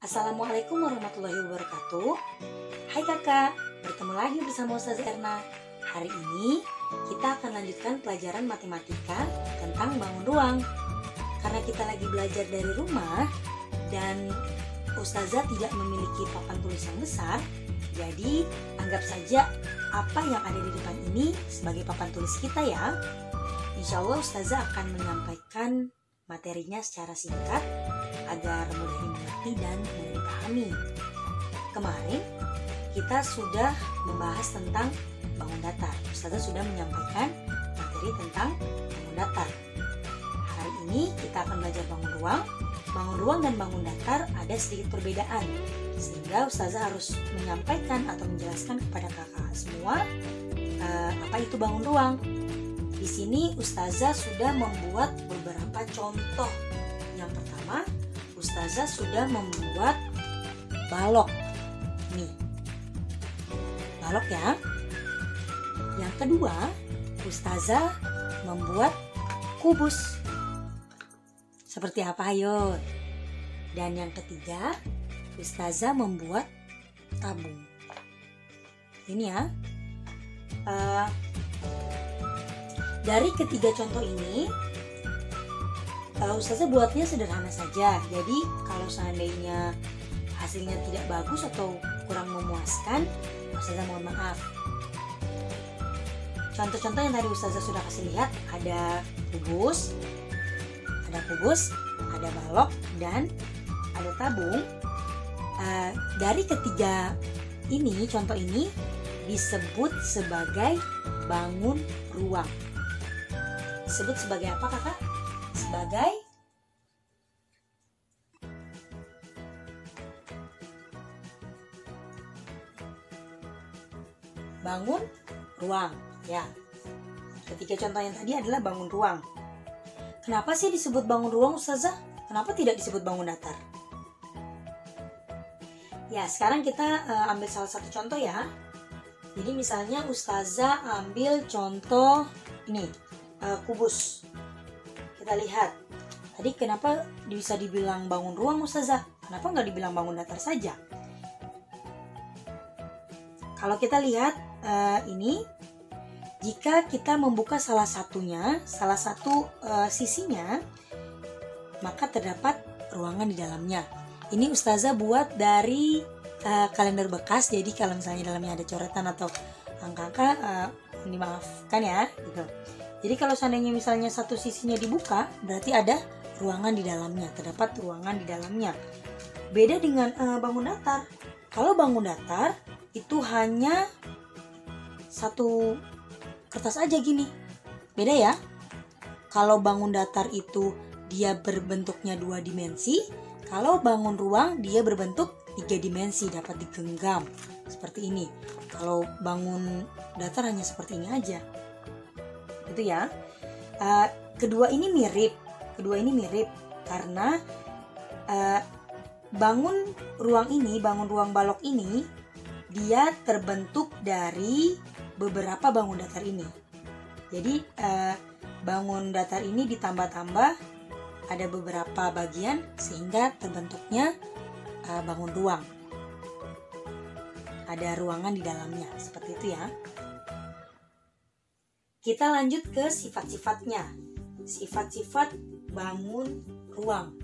Assalamualaikum warahmatullahi wabarakatuh. Hai kakak, bertemu lagi bersama Ustazah Erna. Hari ini kita akan lanjutkan pelajaran matematika tentang bangun ruang. Karena kita lagi belajar dari rumah dan Ustazah tidak memiliki papan tulis yang besar, jadi anggap saja apa yang ada di depan ini sebagai papan tulis kita ya. Insya Allah Ustazah akan menyampaikan materinya secara singkat agar mudah dimengerti dan mudah dipahami. Kemarin kita sudah membahas tentang bangun datar. Ustazah sudah menyampaikan materi tentang bangun datar. Hari ini kita akan belajar bangun ruang. Bangun ruang dan bangun datar ada sedikit perbedaan, sehingga Ustazah harus menyampaikan atau menjelaskan kepada kakak semua apa itu bangun ruang. Di sini Ustazah sudah membuat beberapa contoh. Yang pertama, Ustazah sudah membuat balok. Nih, balok ya. Yang kedua, Ustazah membuat kubus. Seperti apa, ayo? Dan yang ketiga, Ustazah membuat tabung. Ini ya. Dari ketiga contoh ini, Ustazah buatnya sederhana saja. Jadi kalau seandainya hasilnya tidak bagus atau kurang memuaskan, Ustazah mohon maaf. Contoh-contoh yang tadi Ustazah sudah kasih lihat, ada kubus, ada balok, dan ada tabung. Dari ketiga ini, contoh ini disebut sebagai bangun ruang. Disebut sebagai apa kakak? Sebagai bangun ruang ya. Ketiga contoh yang tadi adalah bangun ruang. Kenapa sih disebut bangun ruang, Ustazah? Kenapa tidak disebut bangun datar? Ya, sekarang kita ambil salah satu contoh ya. Jadi misalnya Ustazah ambil contoh ini, kubus. Kita lihat, tadi kenapa bisa dibilang bangun ruang, Ustazah? Kenapa nggak dibilang bangun datar saja? Kalau kita lihat ini, jika kita membuka salah satu sisinya, maka terdapat ruangan di dalamnya. Ini Ustazah buat dari kalender bekas, jadi kalau misalnya dalamnya ada coretan atau angka-angka, dimaafkan ya, gitu. Jadi kalau seandainya misalnya satu sisinya dibuka, berarti ada ruangan di dalamnya, terdapat ruangan di dalamnya. Beda dengan bangun datar. Kalau bangun datar itu hanya satu kertas aja gini. Beda ya. Kalau bangun datar itu dia berbentuknya 2 dimensi, kalau bangun ruang dia berbentuk 3 dimensi, dapat digenggam seperti ini. Kalau bangun datar hanya seperti ini aja. Itu ya. Kedua ini mirip karena bangun ruang balok ini dia terbentuk dari beberapa bangun datar ini. Jadi bangun datar ini ditambah-tambah ada beberapa bagian sehingga terbentuknya bangun ruang. Ada ruangan di dalamnya, seperti itu ya. Kita lanjut ke sifat-sifatnya. Sifat-sifat bangun ruang.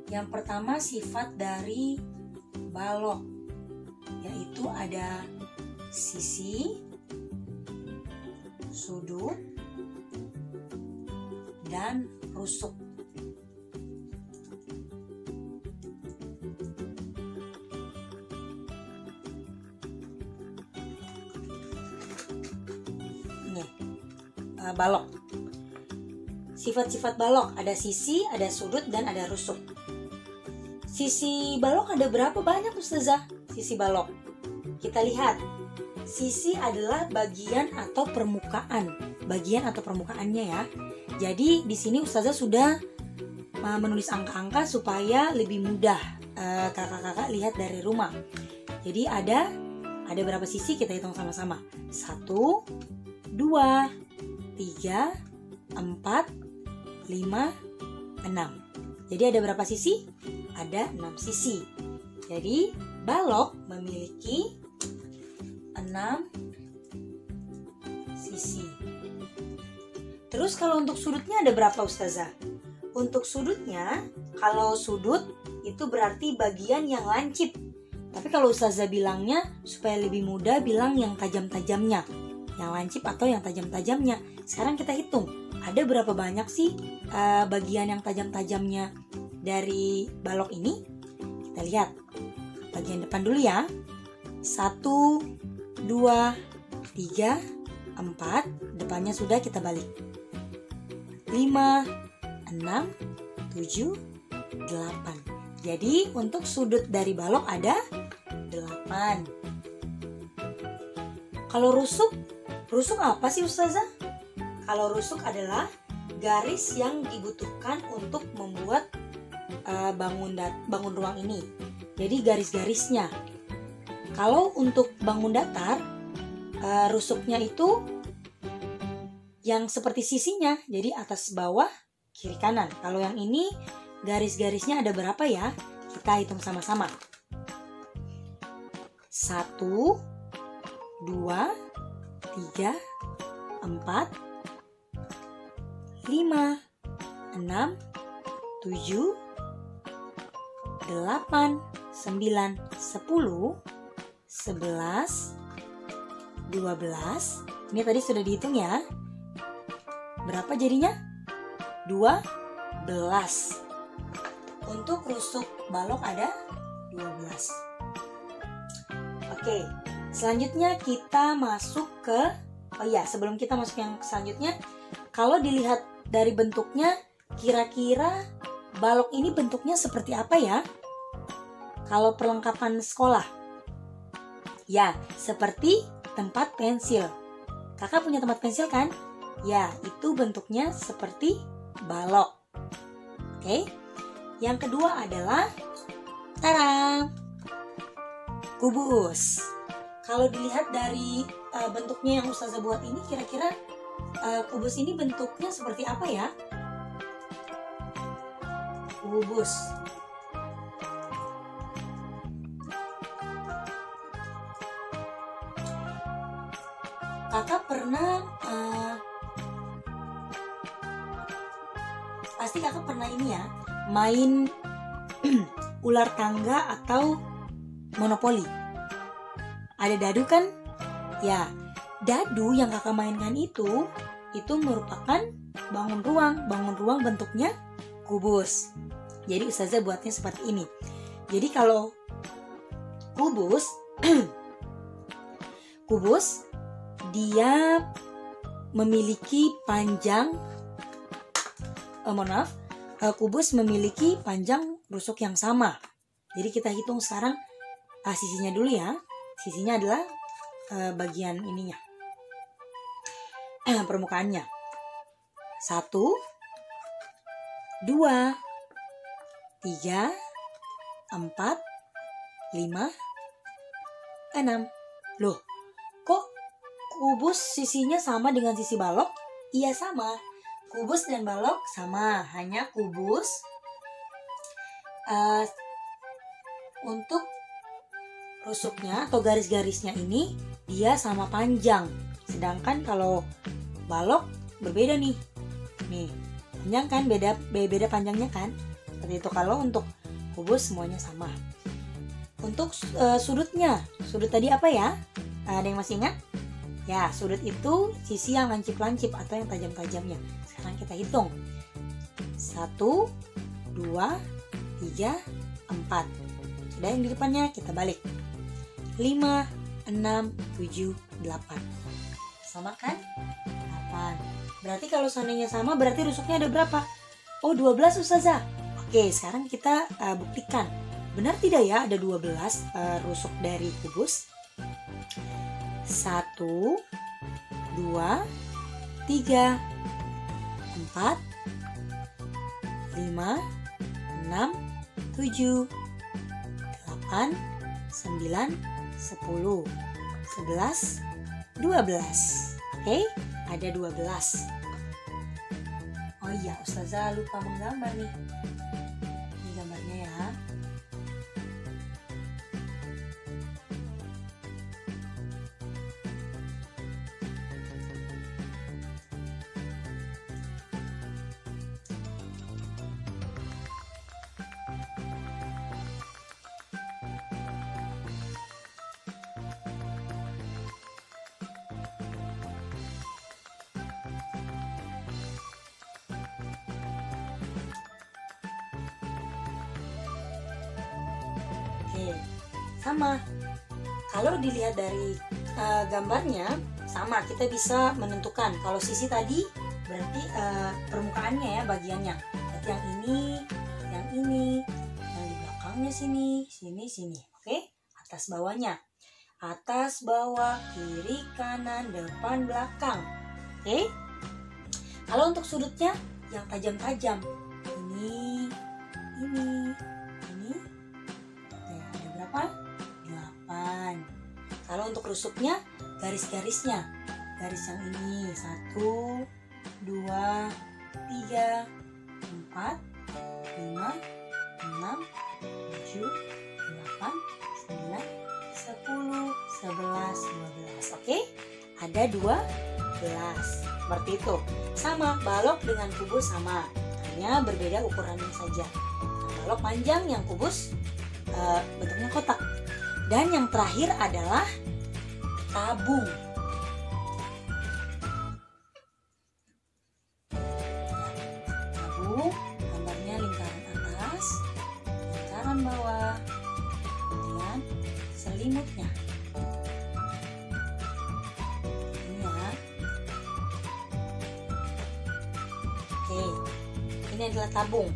Yang pertama sifat dari balok, yaitu ada sisi, sudut, dan rusuk. Balok. Sifat-sifat balok ada sisi, ada sudut, dan ada rusuk. Sisi balok ada berapa banyak, Ustazah? Sisi balok. Kita lihat. Sisi adalah bagian atau permukaannya ya. Jadi di sini Ustazah sudah menulis angka-angka supaya lebih mudah kakak-kakak lihat dari rumah. Jadi ada berapa sisi, kita hitung sama-sama. 1, 2, 3, 4, 5, 6. Jadi ada berapa sisi? Ada 6 sisi. Jadi balok memiliki 6 sisi. Terus kalau untuk sudutnya ada berapa, Ustazah? Untuk sudutnya, kalau sudut itu berarti bagian yang lancip. Tapi kalau Ustazah bilangnya supaya lebih mudah, bilang yang tajam-tajamnya. Yang lancip atau yang tajam-tajamnya. Sekarang kita hitung, ada berapa banyak sih bagian yang tajam-tajamnya dari balok ini? Kita lihat bagian depan dulu ya. 1, 2, 3, 4. Depannya sudah, kita balik. 5, 6, 7, 8. Jadi untuk sudut dari balok ada 8. Kalau rusuk apa sih, Ustazah? Kalau rusuk adalah garis yang dibutuhkan untuk membuat bangun ruang ini. Jadi garis-garisnya. Kalau untuk bangun datar, rusuknya itu yang seperti sisinya. Jadi atas bawah, kiri kanan. Kalau yang ini garis-garisnya ada berapa ya? Kita hitung sama-sama. 1, 2, 3, 4, 5, 6, 7, 8, 9, 10, 11, 12. Ini tadi sudah dihitung ya. Berapa jadinya? 12. Untuk rusuk balok ada 12. Oke, selanjutnya kita masuk ke sebelum kita masuk yang selanjutnya, kalau dilihat dari bentuknya, kira-kira balok ini bentuknya seperti apa ya? Kalau perlengkapan sekolah, ya seperti tempat pensil. Kakak punya tempat pensil kan? Ya, itu bentuknya seperti balok. Oke. Yang kedua adalah kubus. Kalau dilihat dari bentuknya yang Ustazah buat ini, kira-kira kubus ini bentuknya seperti apa ya? Kubus. Kakak pernah pasti kakak pernah ini ya, main ular tangga atau monopoli. Ada dadu kan? Ya, dadu yang kakak mainkan itu merupakan bangun ruang. Bangun ruang bentuknya kubus. Jadi Ustazah buatnya seperti ini. Jadi kalau kubus dia memiliki panjang kubus memiliki panjang rusuk yang sama. Jadi kita hitung sekarang sisinya dulu ya. Sisinya adalah bagian ininya, permukaannya. 1, 2, 3, 4, 5, 6. Loh, kok kubus sisinya sama dengan sisi balok? Iya sama. Kubus dan balok sama, hanya kubus untuk rusuknya atau garis-garisnya ini dia sama panjang. Sedangkan kalau balok berbeda nih. Nih, panjang kan, beda panjangnya kan? Seperti itu. Kalau untuk kubus semuanya sama. Untuk sudutnya, sudut tadi apa ya? Ada yang masih ingat? Ya, sudut itu sisi yang lancip-lancip atau yang tajam-tajamnya. Sekarang kita hitung. 1, 2, 3, 4. Sudah yang di depannya, kita balik. 5, 6, 7, 8. Sama kan? 8. Berarti kalau seandainya sama, berarti rusuknya ada berapa? Oh, 12 Ustazah. Oke, sekarang kita buktikan. Benar tidak ya ada 12 rusuk dari kubus? 1, 2, 3, 4, 5, 6, 7, 8, 9, 10, 11, 12. Oke, ada 12. Oh iya, Ustazah lupa menggambar nih. Ini gambarnya ya. Oke, sama. Kalau dilihat dari gambarnya, sama, kita bisa menentukan. Kalau sisi tadi berarti permukaannya ya, bagiannya. Berarti yang ini, yang di belakangnya sini. Oke, atas bawahnya. Atas, bawah, kiri, kanan, depan, belakang. Oke. Kalau untuk sudutnya yang tajam-tajam. Ini. Ada berapa? 8. Kalau untuk rusuknya, garis-garisnya. Garis yang ini 1, 2, 3, 4, 5, 6, 7, 8, 9, 10, 11, 12. Oke? Ada 12. Seperti itu. Sama, balok dengan kubus sama. Hanya berbeda ukurannya saja. Balok panjang, yang kubus bentuknya kotak. Dan yang terakhir adalah tabung. Tabung, gambarnya lingkaran atas, lingkaran bawah, kemudian selimutnya. Ini ya. Oke, ini adalah tabung.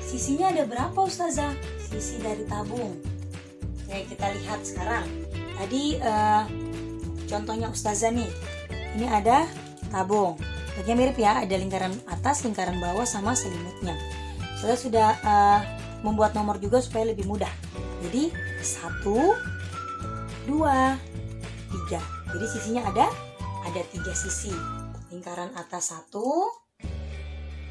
Sisinya ada berapa Ustazah? Sisi dari tabung. Oke, kita lihat sekarang. Tadi contohnya Ustazah nih. Ini ada tabung. Bentuknya mirip ya, ada lingkaran atas, lingkaran bawah, sama selimutnya. Ustazah sudah membuat nomor juga supaya lebih mudah. Jadi 1, 2, 3. Jadi sisinya ada 3 sisi. Lingkaran atas 1,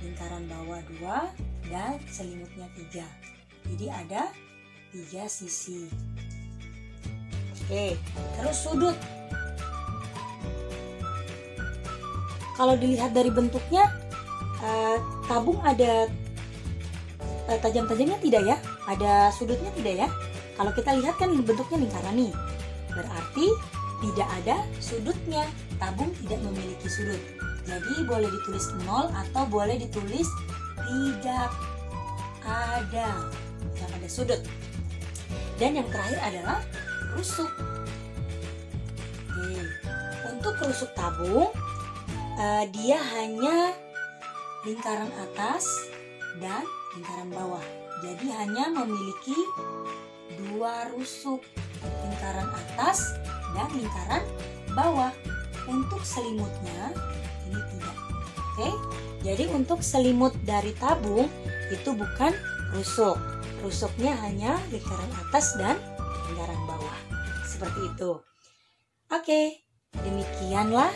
lingkaran bawah 2, dan selimutnya 3. Jadi ada 3 sisi. Oke, terus sudut. Kalau dilihat dari bentuknya, tabung ada tajam-tajamnya tidak ya? Ada sudutnya tidak ya? Kalau kita lihat kan bentuknya lingkaran nih. Berarti tidak ada sudutnya. Tabung tidak memiliki sudut. Jadi boleh ditulis 0 atau boleh ditulis tidak ada. Yang ada sudut. Dan yang terakhir adalah rusuk. Oke. Untuk rusuk tabung, dia hanya lingkaran atas dan lingkaran bawah. Jadi hanya memiliki 2 rusuk, lingkaran atas dan lingkaran bawah. Untuk selimutnya ini tidak. Oke. Jadi untuk selimut dari tabung itu bukan rusuk. Rusuknya hanya lingkaran atas dan lingkaran bawah. Seperti itu. Oke, demikianlah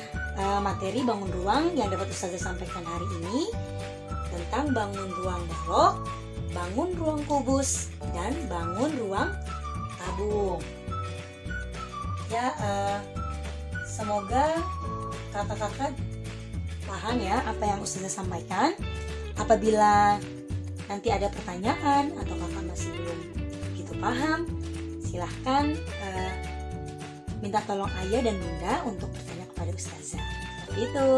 materi bangun ruang yang dapat Ustazah sampaikan hari ini tentang bangun ruang balok, bangun ruang kubus, dan bangun ruang tabung. Ya, semoga kakak-kakak paham ya apa yang Ustazah sampaikan. Apabila nanti ada pertanyaan atau kakak masih belum begitu paham, silahkan minta tolong ayah dan bunda untuk bertanya kepada Ustazah. Seperti itu.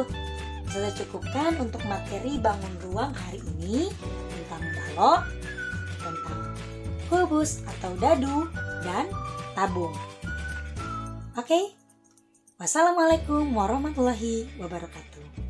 Ustazah cukupkan untuk materi bangun ruang hari ini tentang balok, tentang kubus atau dadu, dan tabung. Oke? Wassalamualaikum warahmatullahi wabarakatuh.